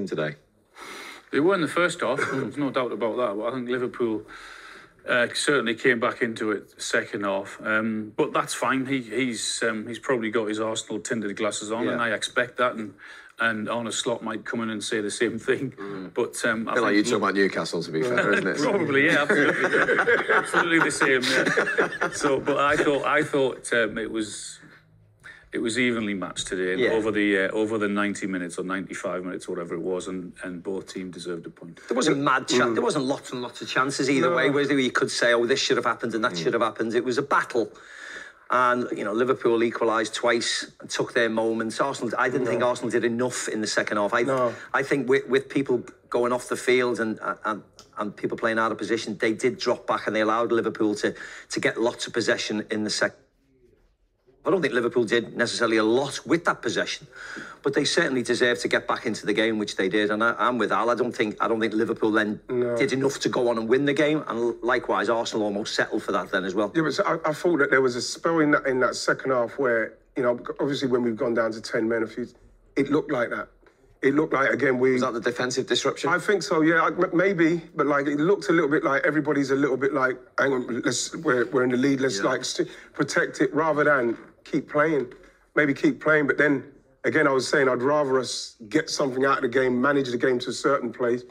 today? They were in the first half, there's no doubt about that. But I think Liverpool certainly came back into it second half. But that's fine. He's probably got his Arsenal tinted glasses on, and I expect that. And Arne Slot might come in and say the same thing. But I feel like you talk about Newcastle, to be fair, isn't it? Probably, yeah, absolutely, absolutely the same. Yeah. So, but I thought it was evenly matched today over the 90 minutes or 95 minutes, whatever it was, and both teams deserved a point. There wasn't there wasn't lots and lots of chances either way, where you could say, oh, this should have happened and that should have happened. It was a battle. And, Liverpool equalised twice and took their moments. I didn't think Arsenal did enough in the second half. I think with people going off the field and people playing out of position, they did drop back and they allowed Liverpool to get lots of possession in the second. I don't think Liverpool did necessarily a lot with that possession, but they certainly deserved to get back into the game, which they did. And I'm with Al. I don't think Liverpool then did enough to go on and win the game. And likewise, Arsenal almost settled for that then as well. Yeah, but I thought that there was a spell in that second half where, obviously when we've gone down to 10 men, it looked like that. It looked like, again, Was that the defensive disruption? I think so, yeah, maybe. But, it looked a little bit like everybody's a little bit like, hang on, we're in the lead, let's, protect it rather than keep playing. Maybe keep playing. But then, again, I was saying I'd rather us get something out of the game, manage the game to a certain place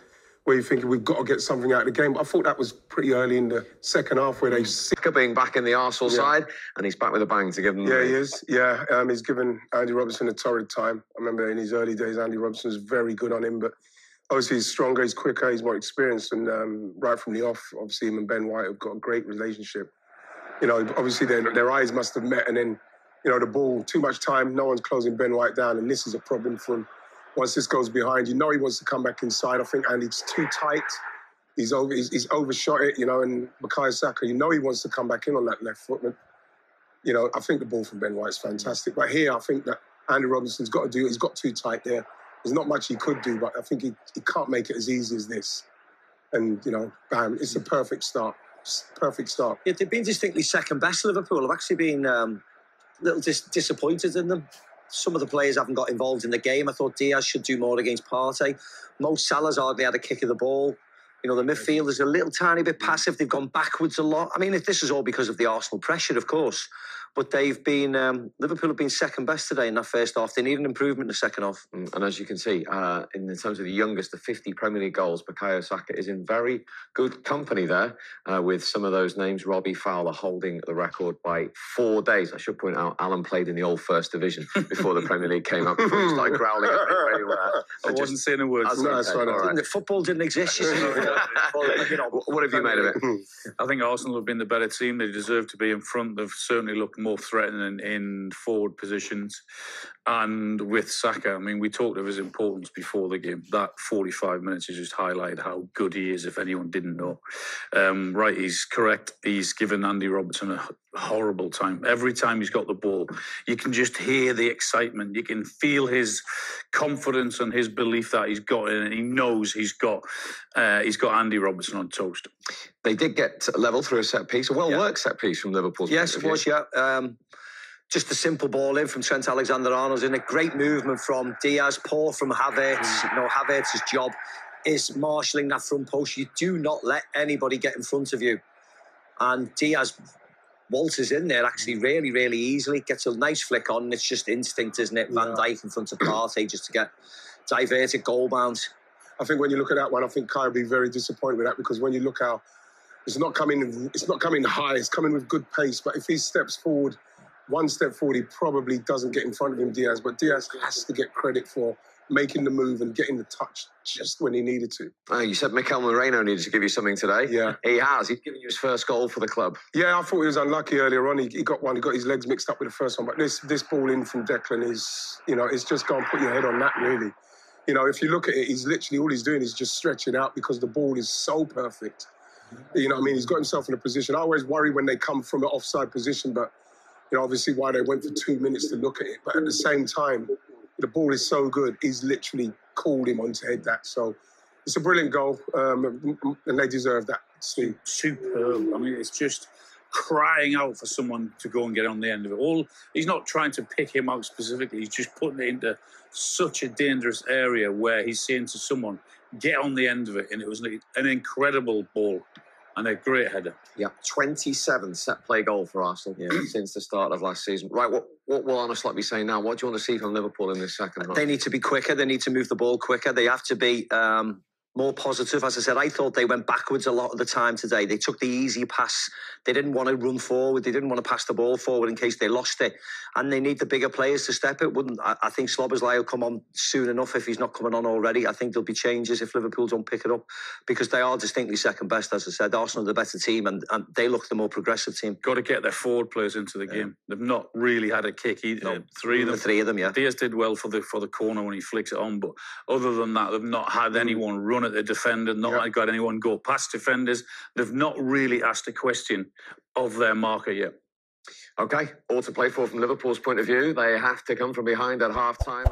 where you're thinking we've got to get something out of the game. But I thought that was pretty early in the second half where they... being back in the Arsenal side, and he's back with a bang to give them... Yeah, he is. Yeah, he's given Andy Robertson a torrid time. I remember in his early days, Andy Robertson was very good on him, but obviously he's stronger, he's quicker, he's more experienced, and right from the off, obviously him and Ben White have got a great relationship. Obviously their eyes must have met, and then, the ball, too much time, no one's closing Ben White down, and this is a problem for him. Once this goes behind, he wants to come back inside. I think Andy's too tight. He's overshot it, and Bukayo Saka, he wants to come back in on that left foot. But, I think the ball from Ben White's fantastic. But here, I think that Andy Robertson's got to do it. He's got too tight there. There's not much he could do, but I think he can't make it as easy as this. And, bam, it's a perfect start. Perfect start. Yeah, they've been distinctly second best, Liverpool. I've actually been a little disappointed in them. Some of the players haven't got involved in the game. I thought Diaz should do more against Partey. Mo Salah's hardly had a kick of the ball. The midfielders are a little tiny bit passive. They've gone backwards a lot. I mean, this is all because of the Arsenal pressure, of course. But they've been, Liverpool have been second best today in that first half. They need an improvement in the second half. And as you can see, in terms of the youngest, the 50 Premier League goals, Bukayo Saka is in very good company there with some of those names. Robbie Fowler holding the record by 4 days. I should point out, Alan played in the old First Division before the Premier League came up, before he started growling at me everywhere. I wasn't saying a word. Football didn't exist. What have you made of it? I think Arsenal have been the better team. They deserve to be in front. They've certainly looked more threatening in forward positions. And with Saka, I mean, we talked of his importance before the game. That 45 minutes has just highlighted how good he is, if anyone didn't know. Right, he's correct. He's given Andy Robertson a horrible time. Every time he's got the ball, you can just hear the excitement. You can feel his confidence and his belief that he's got in it. He knows he's got Andy Robertson on toast. They did get level through a set piece, a well-worked set piece from Liverpool. Yes, it was, yeah. Just a simple ball in from Trent Alexander-Arnold in a great movement from Diaz, poor from Havertz. Havertz's job is marshalling that front post. You do not let anybody get in front of you. And Diaz waltzes in there actually really, really easily, gets a nice flick on, and it's just instinct, isn't it? Van Dijk in front of Partey just to get diverted goal bounce. I think when you look at that one, I think Kai will be very disappointed with that, because when you look how it's not coming high, it's coming with good pace. But if he steps forward, one step forward, he probably doesn't get in front of him, Diaz. But Diaz has to get credit for making the move and getting the touch just when he needed to. You said Mikel Moreno needed to give you something today. Yeah. He has. He's given you his first goal for the club. Yeah, I thought he was unlucky earlier on. He got one. He got his legs mixed up with the first one. But this ball in from Declan is, it's just go and put your head on that, really. If you look at it, he's literally, all he's doing is just stretching out because the ball is so perfect. He's got himself in a position. I always worry when they come from an offside position, but, obviously why they went for 2 minutes to look at it. But at the same time, the ball is so good, he's literally called him on to head that. So it's a brilliant goal, and they deserve that, Steve. Superb. I mean, it's just crying out for someone to go and get on the end of it. He's not trying to pick him out specifically. He's just putting it into such a dangerous area where he's saying to someone, get on the end of it. And it was an incredible ball and a great header. Yeah, 27 set play goal for Arsenal since the start of last season. Right, what will Arne Slot be saying now? What do you want to see from Liverpool in this second half? They need to be quicker. They need to move the ball quicker. They have to be more positive. As I said, I thought they went backwards a lot of the time today. They took the easy pass. They didn't want to run forward. They didn't want to pass the ball forward in case they lost it. And they need the bigger players to step it. I think Szoboszlai will come on soon enough if he's not coming on already. I think there'll be changes if Liverpool don't pick it up because they are distinctly second best. As I said, Arsenal are the better team and they look the more progressive team. Got to get their forward players into the game. They've not really had a kick either. No, three of them, yeah. Diaz did well for the corner when he flicks it on, but other than that, they've not had anyone run at the defender. Not got anyone go past defenders. They've not really asked a question of their marker yet. Okay, all to play for from Liverpool's point of view. They have to come from behind at half-time.